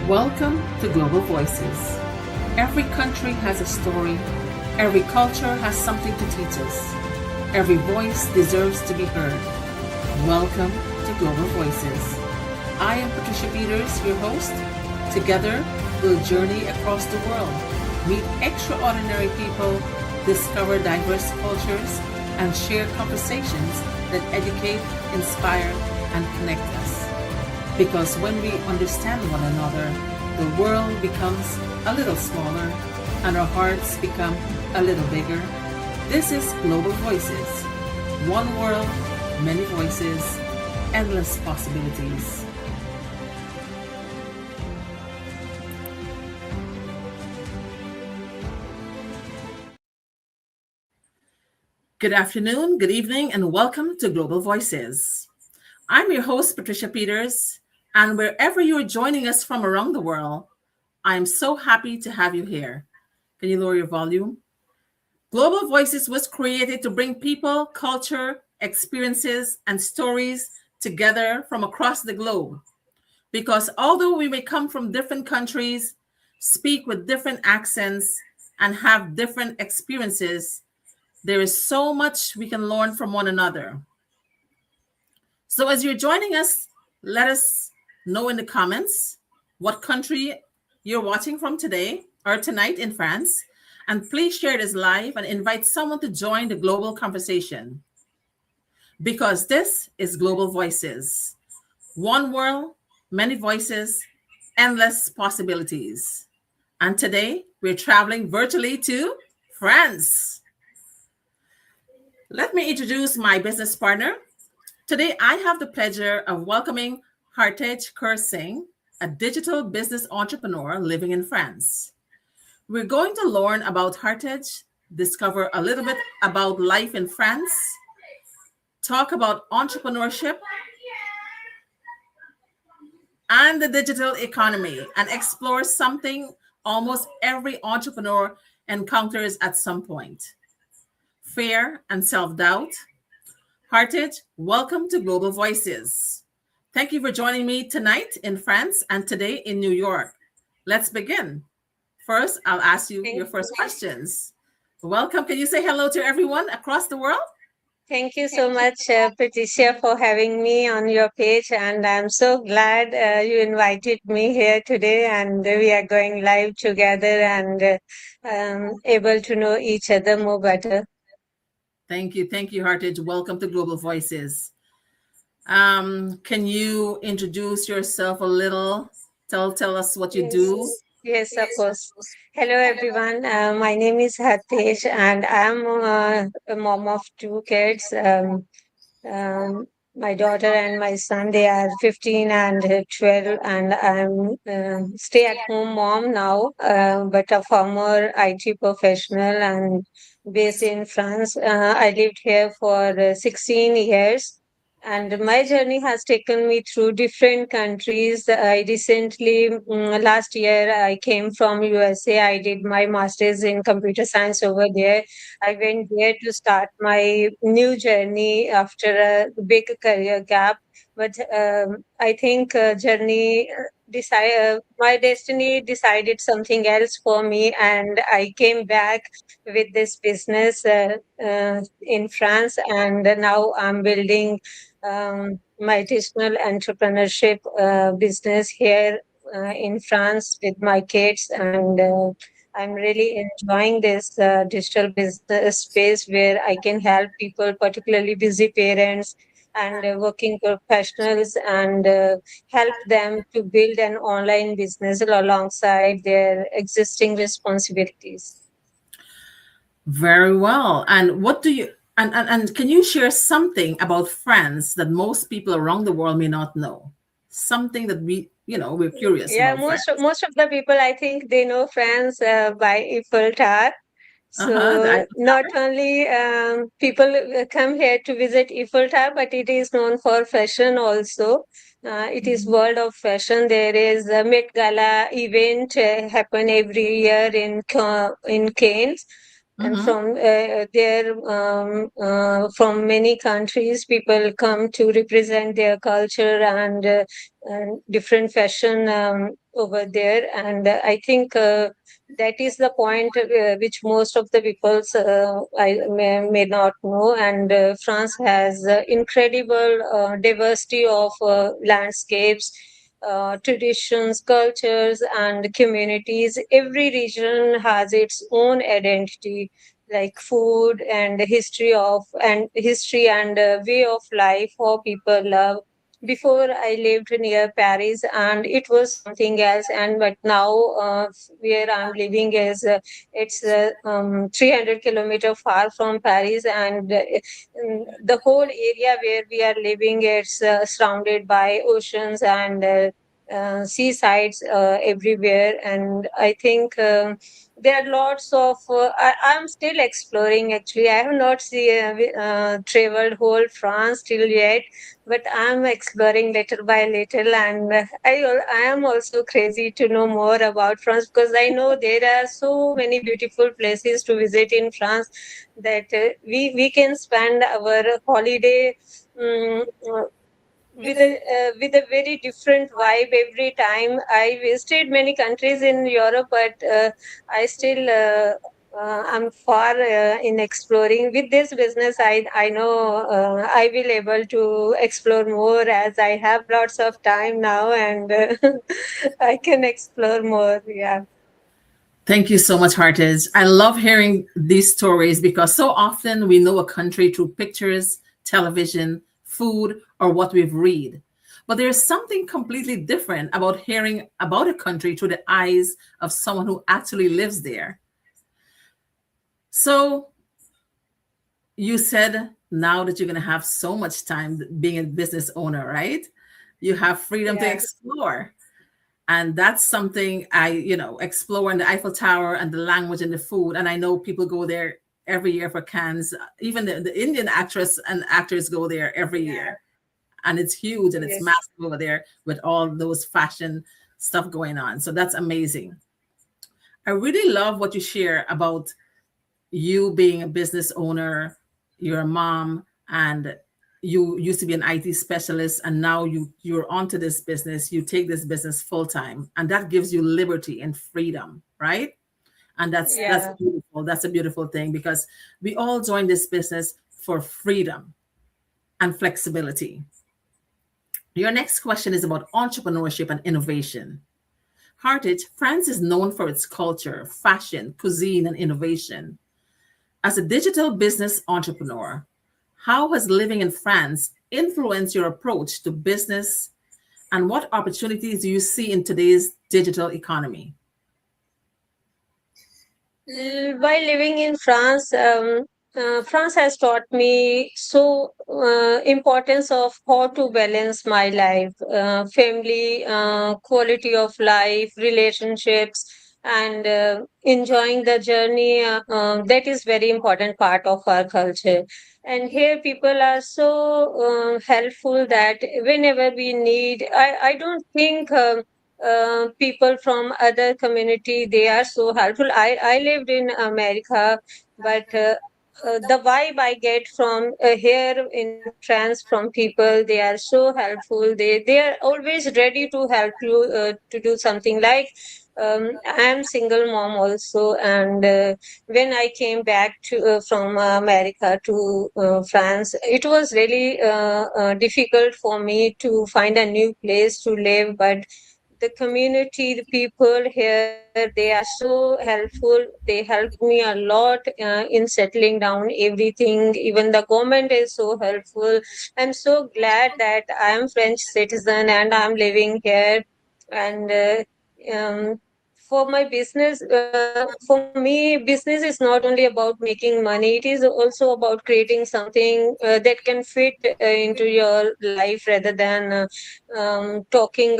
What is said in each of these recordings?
Welcome to Global Voices. Every country has a story. Every culture has something to teach us. Every voice deserves to be heard. Welcome to Global Voices. I am Patricia Peters, your host. Together, we'll journey across the world, meet extraordinary people, discover diverse cultures, and share conversations that educate, inspire, and connect us. Because when we understand one another, the world becomes a little smaller and our hearts become a little bigger. This is Global Voices. One world, many voices, endless possibilities. Good afternoon, good evening, and welcome to Global Voices. I'm your host, Patricia Peters, and wherever you're joining us from around the world, I'm so happy to have you here. Can you lower your volume? Global Voices was created to bring people, culture, experiences, and stories together from across the globe. Because although we may come from different countries, speak with different accents, and have different experiences, there is so much we can learn from one another. So as you're joining us, let us know in the comments what country you're watching from today or tonight in France. And please share this live and invite someone to join the global conversation. Because this is Global Voices. One world, many voices, endless possibilities. And today we're traveling virtually to France. Let me introduce my business partner. Today, I have the pleasure of welcoming Hartej Kaur Singh, a digital business entrepreneur living in France. We're going to learn about Hartej, discover a little bit about life in France, talk about entrepreneurship and the digital economy, and explore something almost every entrepreneur encounters at some point: fear and self-doubt. Hartej, welcome to Global Voices. Thank you for joining me tonight in France and today in New York. Let's begin. First, I'll ask you your first questions. Welcome. Can you say hello to everyone across the world? Thank you so much, Patricia, for having me on your page. And I'm so glad you invited me here today. And we are going live together and able to know each other more better. Thank you. Thank you, Hartej. Welcome to Global Voices. Can you introduce yourself a little? Tell us what you do. Yes, of course. Hello, everyone. My name is Hartej, and I'm a mom of two kids. My daughter and my son, they are 15 and 12, and I'm stay-at-home mom now, but a former IT professional and based in France. I lived here for 16 years. And my journey has taken me through different countries. I recently, last year, I came from USA. I did my master's in computer science over there. I went there to start my new journey after a big career gap. But I think my destiny decided something else for me, and I came back with this business in France, and now I'm building my digital entrepreneurship business here in France with my kids, and I'm really enjoying this digital business space where I can help people, particularly busy parents and working professionals, and help them to build an online business alongside their existing responsibilities. Very well. And what do you and can you share something about France that most people around the world may not know? Something that we're curious Yeah, about France. most of the people, I think, they know France by Eiffel Tower. Uh-huh. So not only people come here to visit Eiffel Tower, but it is known for fashion also. It is world of fashion. There is a Met Gala event happen every year in Cannes. and Mm-hmm. from there, from many countries, people come to represent their culture and different fashion over there. And I think that is the point which most of the people may not know. And France has incredible diversity of landscapes, traditions, cultures, and communities. Every region has its own identity, like food and history and way of life, how people love. Before I lived near Paris, and it was something else. And but now, where I'm living is it's 300 kilometer far from Paris, and the whole area where we are living, it's surrounded by oceans and seasides everywhere. And I think there are lots of I'm still exploring. Actually, I have not traveled whole France till yet, but I'm exploring little by little. And I am also crazy to know more about France, because I know there are so many beautiful places to visit in France, that we can spend our holiday um, with a very different vibe every time. I visited many countries in Europe, but I still I'm far in exploring. With this business, I know I will able to explore more, as I have lots of time now, and I can explore more. Yeah, Thank you so much, Hartej. I love hearing these stories because so often we know a country through pictures, television, food, or what we've read. But there's something completely different about hearing about a country through the eyes of someone who actually lives there. So you said now that you're going to have so much time being a business owner, right? You have freedom to yeah, explore. And that's something I, explore in the Eiffel Tower and the language and the food. And I know people go there every year for Cannes. Even the Indian actress and actors go there every year. And it's huge and it's yes. massive over there with all those fashion stuff going on. So that's amazing. I really love what you share about you being a business owner, you're a mom, and you used to be an IT specialist, and now you're onto this business. You take this business full time, and that gives you liberty and freedom, right? And that's Yeah. beautiful. That's a beautiful thing because we all join this business for freedom and flexibility. Your next question is about entrepreneurship and innovation. Hartage, France is known for its culture, fashion, cuisine, and innovation. As a digital business entrepreneur, how has living in France influenced your approach to business and what opportunities do you see in today's digital economy? While living in France, France has taught me so importance of how to balance my life, family, quality of life, relationships, and enjoying the journey. That is very important part of our culture. And here, people are so helpful that whenever we need, I don't think. People from other community, they are so helpful. I lived in America, but the vibe I get from here in France from people, they are so helpful. They are always ready to help you to do something. Like I am single mom also, and when I came back to from America to France, it was really difficult for me to find a new place to live. But the community, the people here, they are so helpful. They helped me a lot in settling down everything. Even the government is so helpful. I'm so glad that I am French citizen and I'm living here. And um, for my business, for me, business is not only about making money. It is also about creating something that can fit into your life, rather than talking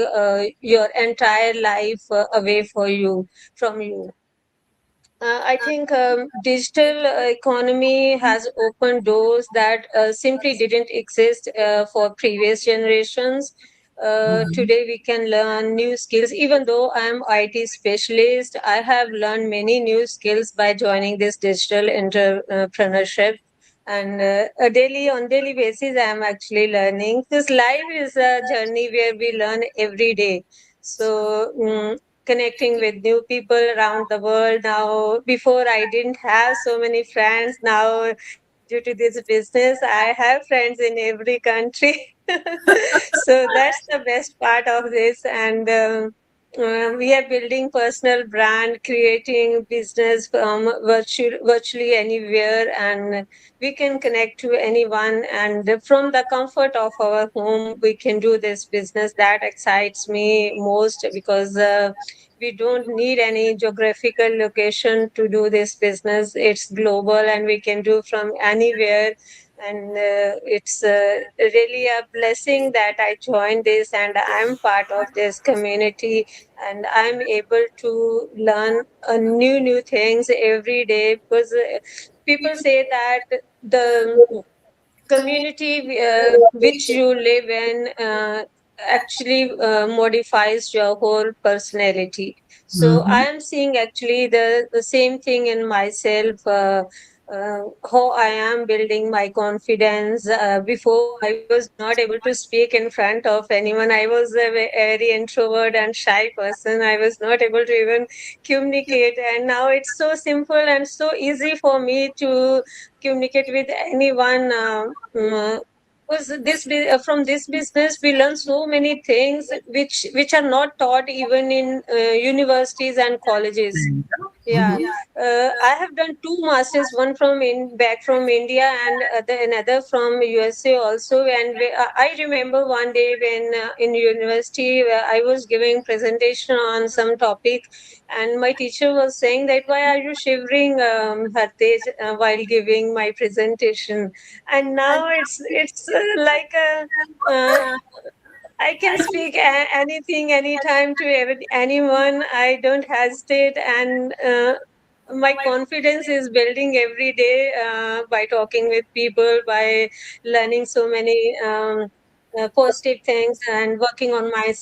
your entire life away for you from you. I think digital economy has opened doors that simply didn't exist for previous generations. Mhm. Today we can learn new skills. Even though I'm IT specialist, I have learned many new skills by joining this digital entrepreneurship. And a daily on daily basis, I am actually learning. This life is a journey where we learn every day. So connecting with new people around the world now. Before I didn't have so many friends. Now due to this business, I have friends in every country. So that's the best part of this. And we are building personal brand, creating business from virtually anywhere, and we can connect to anyone. And from the comfort of our home, we can do this business. That excites me most because we don't need any geographical location to do this business. It's global and we can do from anywhere. And it's really a blessing that I joined this and I'm part of this community, and I'm able to learn new things every day. Because people say that the community which you live in actually modifies your whole personality. So I Mhm. am seeing actually the same thing in myself. How I am building my confidence. Before, I was not able to speak in front of anyone. I was a very introvert and shy person. I was not able to even communicate. And now it's so simple and so easy for me to communicate with anyone. Because from this business we learn so many things which are not taught even in universities and colleges. Yeah, Mhm. I have done two masters, one from in back from India and another from USA also. And I remember one day when in university I was giving presentation on some topic, and my teacher was saying that why are you shivering, Hartej, while giving my presentation? And now it's like a I can speak anything, anytime to anyone. I don't hesitate, and my confidence is building every day by talking with people, by learning so many positive things, and working on my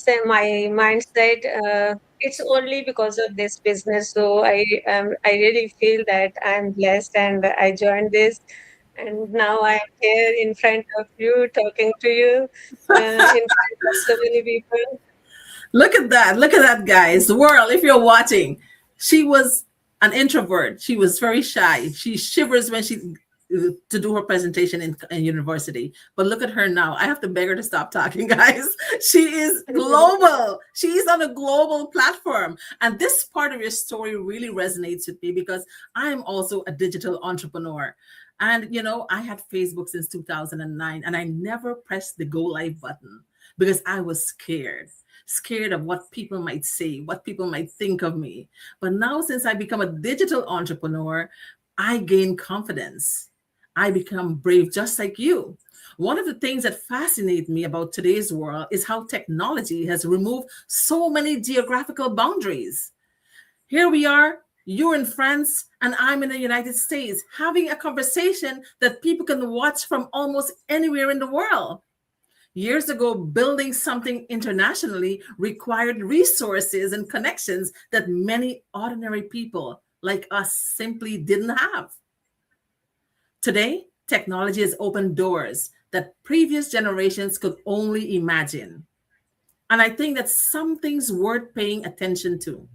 mindset. It's only because of this business. So I really feel that I'm blessed, and I joined this, and now I'm here in front of you, talking to you in front of so many people. Look at that. Look at that, guys. The world, if you're watching, she was an introvert. She was very shy. She shivers when she to do her presentation in university. But look at her now. I have to beg her to stop talking, guys. She is global. She's on a global platform. And this part of your story really resonates with me because I'm also a digital entrepreneur. And I had Facebook since 2009 and I never pressed the go live button because I was scared of what people might say, what people might think of me. But now, since I become a digital entrepreneur, I gain confidence. I become brave just like you. One of the things that fascinate me about today's world is how technology has removed so many geographical boundaries. Here we are, you're in France and I'm in the United States, having a conversation that people can watch from almost anywhere in the world. Years ago, building something internationally required resources and connections that many ordinary people like us simply didn't have. Today, technology has opened doors that previous generations could only imagine. And I think that's something's worth paying attention to.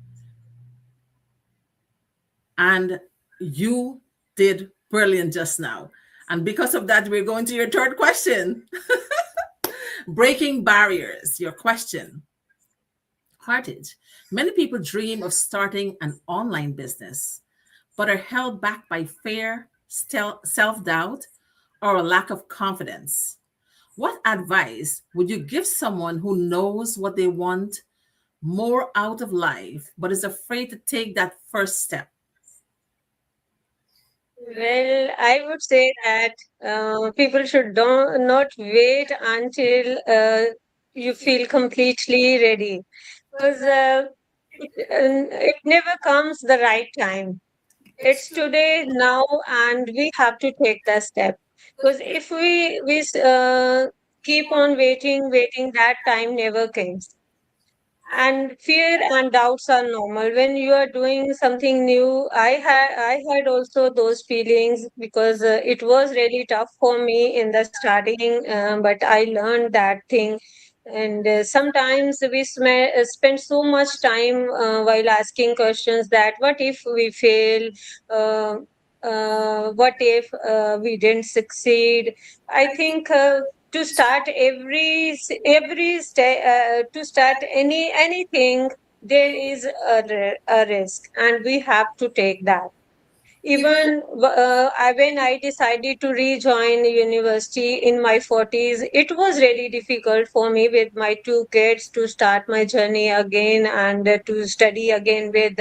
And you did brilliant just now. And because of that, we're going to your third question. Breaking barriers, your question. Heartage. Many people dream of starting an online business, but are held back by fear, self doubt, or a lack of confidence. What advice would you give someone who knows what they want more out of life, but is afraid to take that first step? Well, I would say that people should not wait until you feel completely ready, because it never comes the right time. It's today, now, and we have to take the step. Because if we keep on waiting, that time never comes. And fear and doubts are normal when you are doing something new. I had also those feelings because it was really tough for me in the starting, but I learned that thing. And sometimes we spend so much time while asking questions that what if we fail, uh, what if we didn't succeed. I think to start to start anything, there is a risk, and we have to take that. Even when I decided to rejoin university in my 40s, it was really difficult for me with my two kids to start my journey again, and to study again with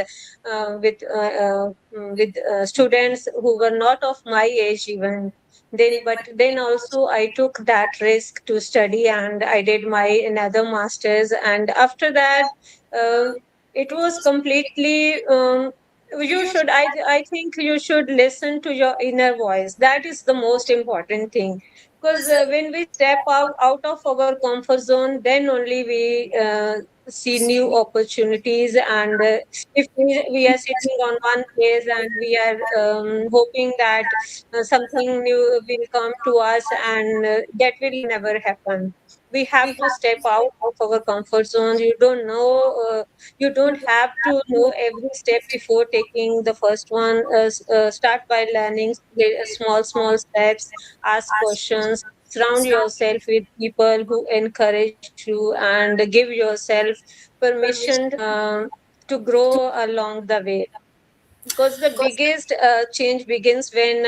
students who were not of my age even then. But then also I took that risk to study, and I did my another masters. And after that, um, it was completely I think you should listen to your inner voice. That is the most important thing, because when we step out of our comfort zone, then only we see new opportunities. And if we are sitting on one place and we are hoping that something new will come to us, and that will never happen. We have to step out of our comfort zone. You don't have to know every step before taking the first one. Start by learning small steps, ask questions, surround yourself with people who encourage you, and give yourself permission to grow along the way. Because the biggest change begins when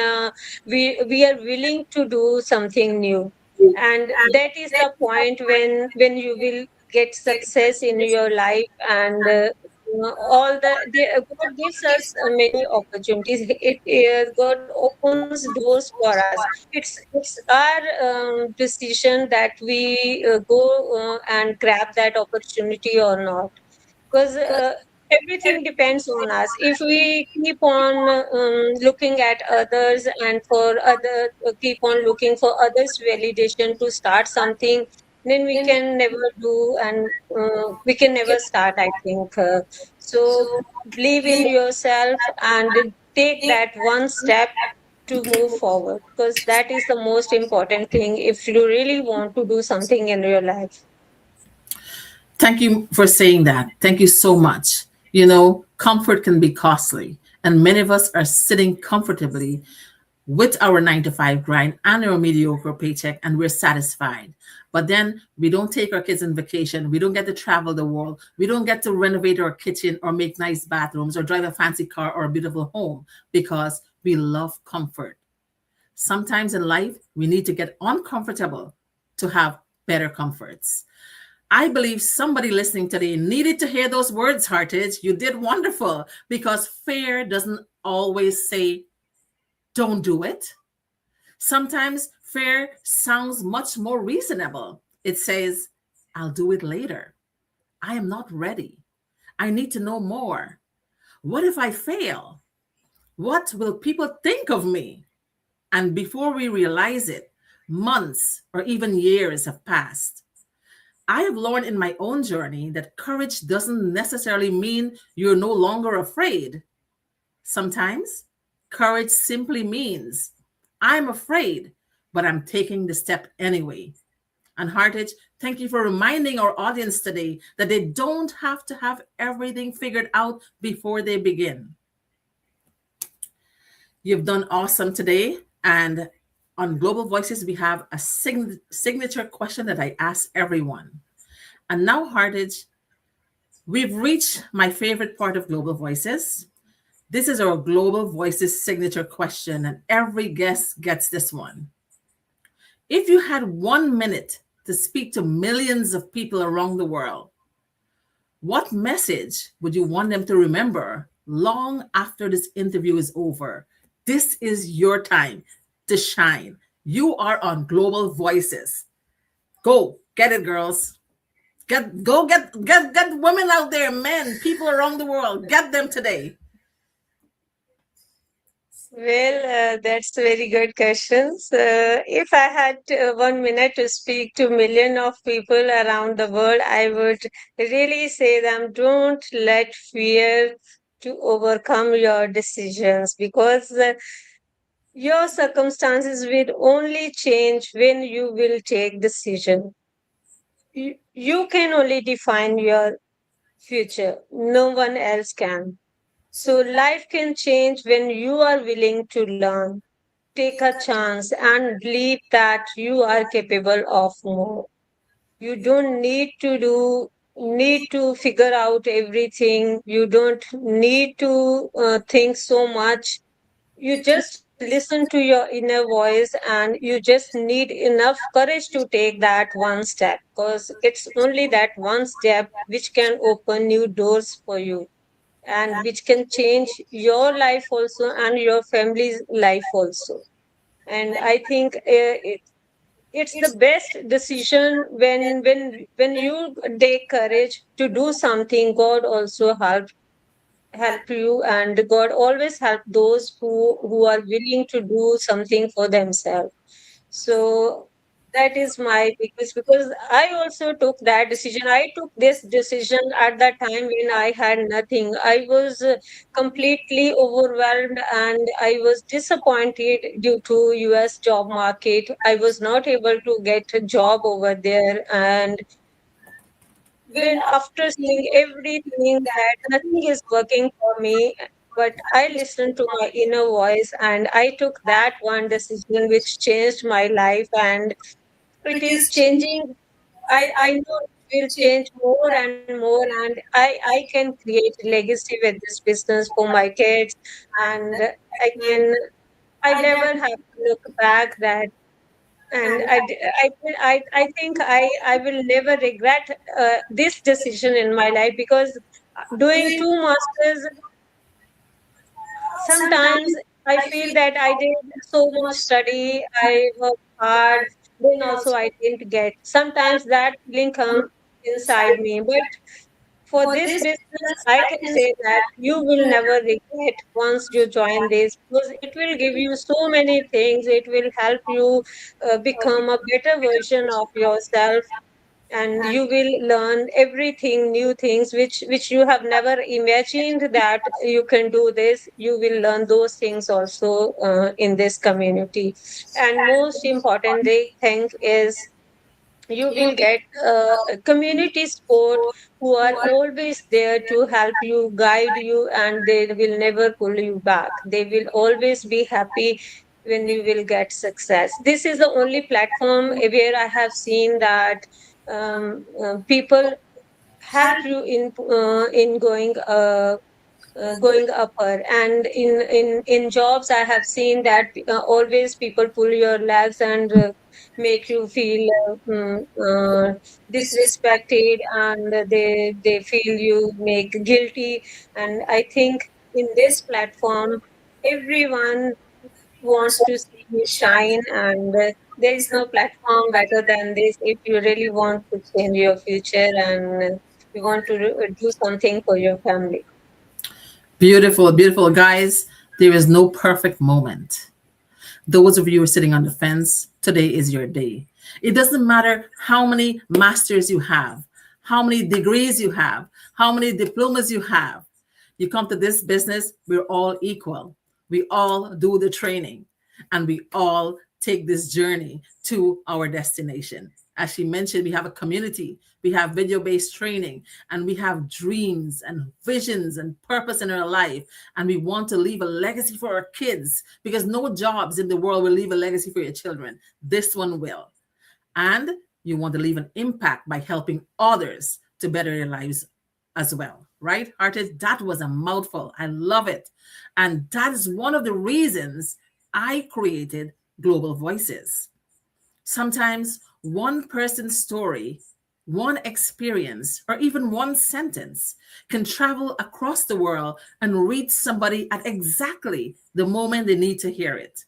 we are willing to do something new. And that is the point when you will get success in your life. And all the God gives us many opportunities. God opens doors for us. It's our decision that we go and grab that opportunity or not. Because everything depends on us. If we keep on looking at others, and for other keep on looking for others validation to start something, then we can never do, and we can never start, I think. So believe in yourself and take that one step to move forward, because that is the most important thing if you really want to do something in your life. Thank you for saying that. Thank you so much. Comfort can be costly, and many of us are sitting comfortably with our 9 to 5 grind and our mediocre paycheck, and we're satisfied. But then we don't take our kids on vacation. We don't get to travel the world. We don't get to renovate our kitchen or make nice bathrooms or drive a fancy car or a beautiful home because we love comfort. Sometimes in life, we need to get uncomfortable to have better comforts. I believe somebody listening today needed to hear those words, Hartej. You did wonderful because fear doesn't always say, don't do it. Sometimes fear sounds much more reasonable. It says, I'll do it later. I am not ready. I need to know more. What if I fail? What will people think of me? And before we realize it, months or even years have passed. I have learned in my own journey that courage doesn't necessarily mean you're no longer afraid. Sometimes courage simply means I'm afraid, but I'm taking the step anyway. And Hartage, thank you for reminding our audience today that they don't have to have everything figured out before they begin. You've done awesome today. And on Global Voices, we have a signature question that I ask everyone. And now, Hartage, we've reached my favorite part of Global Voices. This is our Global Voices signature question, and every guest gets this one. If you had 1 minute to speak to millions of people around the world, what message would you want them to remember long after this interview is over? This is your time to shine. You are on Global Voices. Go get it, girls. Get women out there, men, people around the world. Get them today. That's a very good questions. If I had 1 minute to speak to million of people around the world, I would really say them, don't let fear to overcome your decisions, because your circumstances will only change when you will take decision. You can only define your future. No one else can. So life can change when you are willing to learn, take a chance, and believe that you are capable of more. You don't need to figure out everything. You don't need to think so much. You just listen to your inner voice, and you just need enough courage to take that one step, because it's only that one step which can open new doors for you, and which can change your life also and your family's life also. And I think it's the best decision when you take courage to do something. God also help you, and God always help those who are willing to do something for themselves. So that is my biggest, because I also took that decision. I took this decision at that time when I had nothing. I was completely overwhelmed, and I was disappointed due to US job market. I was not able to get a job over there. And when after seeing everything that nothing is working for me, but I listened to my inner voice and I took that one decision which changed my life, and it is changing. I know it will change more and more, and I can create legacy with this business for my kids. And I can, I never have to look back that. And I think I will never regret this decision in my life, because doing two masters, sometimes I feel that I did so much study, I worked hard, then also I didn't get. Sometimes that feeling come inside me. But for this business, I can say that you will never regret once you join this, because it will give you so many things. It will help you become a better version of yourself, and you will learn everything, new things which you have never imagined that you can do this. You will learn those things also in this community. And most important thing is you will get a community support who are always there to help you, guide you, and they will never pull you back. They will always be happy when you will get success. This is the only platform where I have seen that people help you in going upper. And in jobs I have seen that always people pull your legs and make you feel disrespected, and they feel you make guilty. And I think in this platform everyone wants to see you shine, and there is no platform better than this if you really want to change your future, and you want to do something for your family. Beautiful, beautiful. Guys, there is no perfect moment. Those of you who are sitting on the fence, today is your day. It doesn't matter how many masters you have, how many degrees you have, how many diplomas you have. You come to this business, we're all equal. We all do the training and we all take this journey to our destination. As she mentioned, we have a community, we have video based training, and we have dreams and visions and purpose in our life. And we want to leave a legacy for our kids because no jobs in the world will leave a legacy for your children. This one will. And you want to leave an impact by helping others to better their lives as well, right? Artist, that was a mouthful. I love it. And that is one of the reasons I created Global Voices. Sometimes one person's story, one experience, or even one sentence can travel across the world and reach somebody at exactly the moment they need to hear it.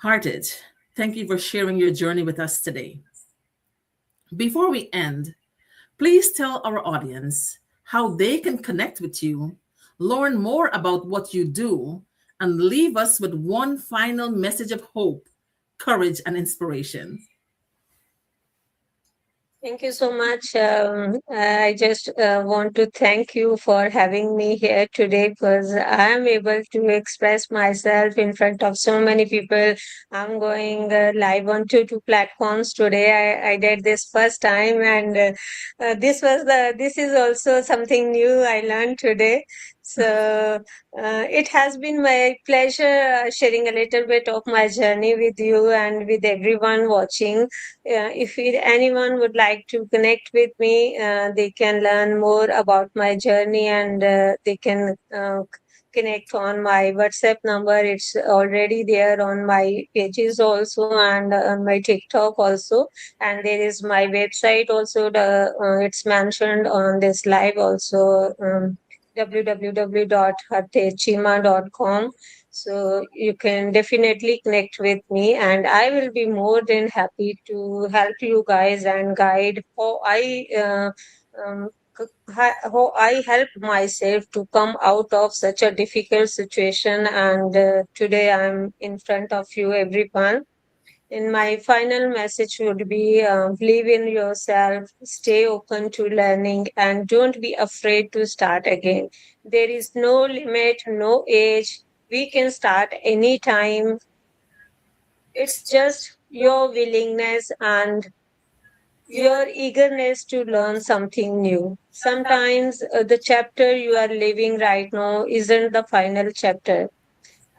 Hartej, thank you for sharing your journey with us today. Before we end, please tell our audience how they can connect with you, learn more about what you do, and leave us with one final message of hope, courage, and inspiration. Thank you so much. I just want to thank you for having me here today because I am able to express myself in front of so many people. I'm going live on two platforms today. I did this first time, and this is also something new I learned today. So it has been my pleasure sharing a little bit of my journey with you and with everyone watching. If anyone would like to connect with me, they can learn more about my journey, and they can connect on my WhatsApp number. It's already there on my pages also, and on my TikTok also. And there is my website also. It's mentioned on this live also. www.hartejchima.com. So you can definitely connect with me, and I will be more than happy to help you guys and guide um, how I helped myself to come out of such a difficult situation. And today I'm in front of you, everyone. And my final message would be believe in yourself, stay open to learning, and don't be afraid to start again. There is no limit, no age. We can start anytime. It's just your willingness and your eagerness to learn something new. Sometimes the chapter you are living right now isn't the final chapter,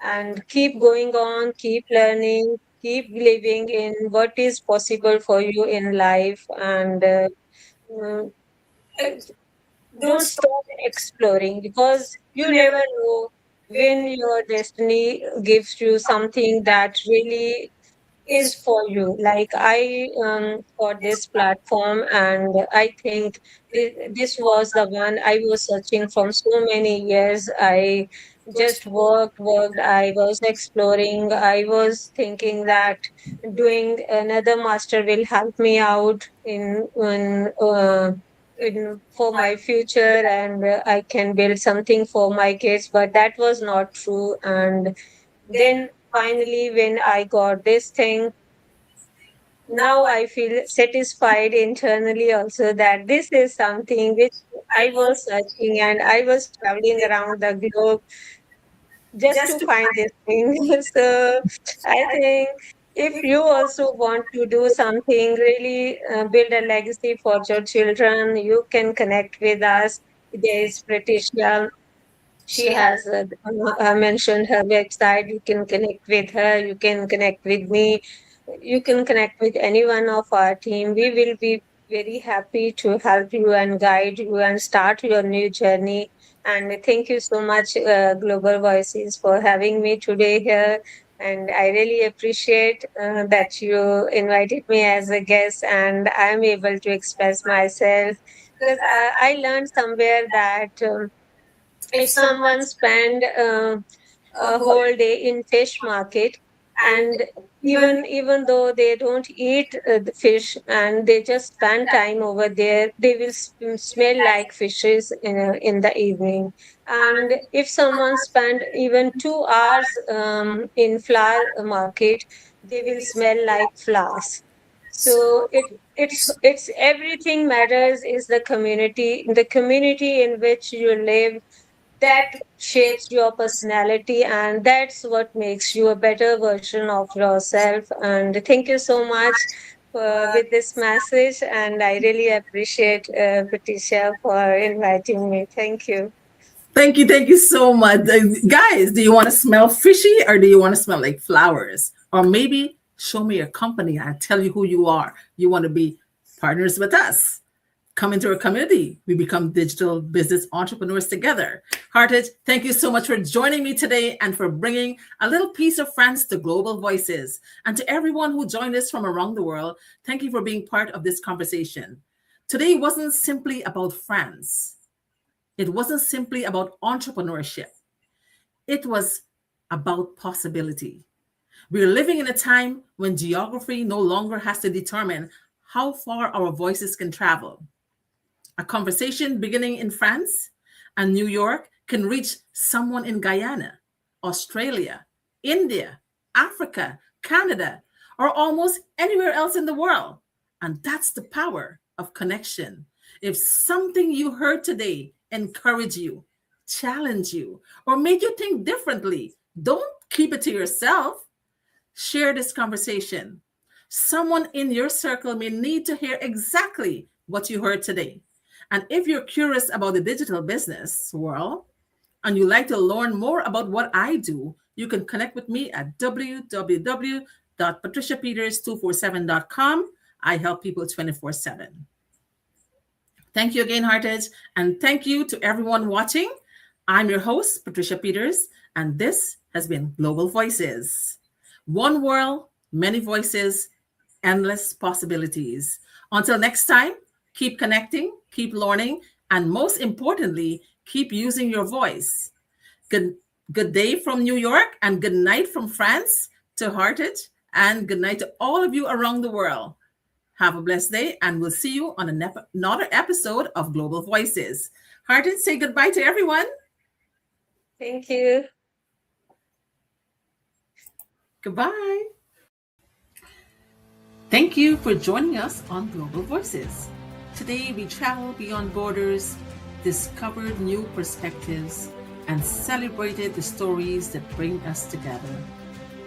and keep going on, keep learning, keep believing in what is possible for you in life, and mm, uh, don't stop exploring because you never know when your destiny gives you something that really is for you. Like I got this platform, and I think this was the one I was searching from so many years. I just worked. I was exploring. I was thinking that doing another master will help me out in for my future, and I can build something for my kids. But that was not true. And then finally, when I got this thing, now I feel satisfied internally also that this is something which I was searching, and I was traveling around the globe just to find this thing. So I think if you also want to do something, really build a legacy for your children, you can connect with us. There is Patricia. She has mentioned her website. You can connect with her. You can connect with me. You can connect with any one of our team. We will be very happy to help you and guide you and start your new journey. And thank you so much, Global Voices, for having me today here. And I really appreciate that you invited me as a guest, and I'm able to express myself because I learned somewhere that. If someone spend a whole day in fish market, and even though they don't eat the fish and they just spend time over there, they will smell like fishes in the evening. And if someone spend even 2 hours in flower market, they will smell like flowers. So it's everything matters is the community in which you live, that shapes your personality, and that's what makes you a better version of yourself. And thank you so much with this message, and I really appreciate Patricia for inviting me. Thank you. Thank you so much. Guys, do you want to smell fishy or do you want to smell like flowers? Or maybe show me your company and tell you who you are. You want to be partners with us. Come into our community. We become digital business entrepreneurs together. Hartej, thank you so much for joining me today and for bringing a little piece of France to Global Voices. And to everyone who joined us from around the world, thank you for being part of this conversation. Today wasn't simply about France. It wasn't simply about entrepreneurship. It was about possibility. We're living in a time when geography no longer has to determine how far our voices can travel. A conversation beginning in France and New York can reach someone in Guyana. Australia, India, Africa, Canada, or almost anywhere else in the world. And that's the power of connection. If something you heard today encouraged you, challenged you, or made you think differently, don't keep it to yourself. Share this conversation. Someone in your circle may need to hear exactly what you heard today. And if you're curious about the digital business world and you like to learn more about what I do, you can connect with me at www.patriciapeters247.com. I help people 24/7. Thank you again, Hartej, and thank you to everyone watching. I'm your host, Patricia Peters, and this has been Global Voices. One world, many voices, endless possibilities. Until next time, keep connecting, keep learning, and most importantly, keep using your voice. Good, good day from New York, and good night from France to Hartej, and good night to all of you around the world. Have a blessed day, and we'll see you on another episode of Global Voices. Hartej, say goodbye to everyone. Thank you. Goodbye. Thank you for joining us on Global Voices. Today we traveled beyond borders, discovered new perspectives, and celebrated the stories that bring us together.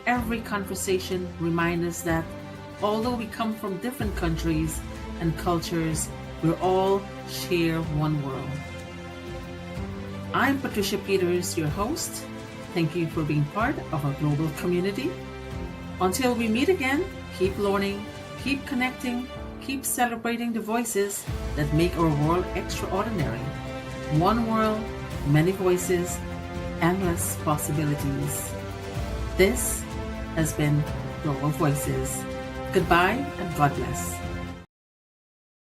Every conversation reminds us that although we come from different countries and cultures, we all share one world. I'm Patricia Peters, your host. Thank you for being part of our global community. Until we meet again, keep learning, keep connecting, keep celebrating the voices that make our world extraordinary. One world, many voices, endless possibilities. This has been Global Voices. Goodbye and God bless.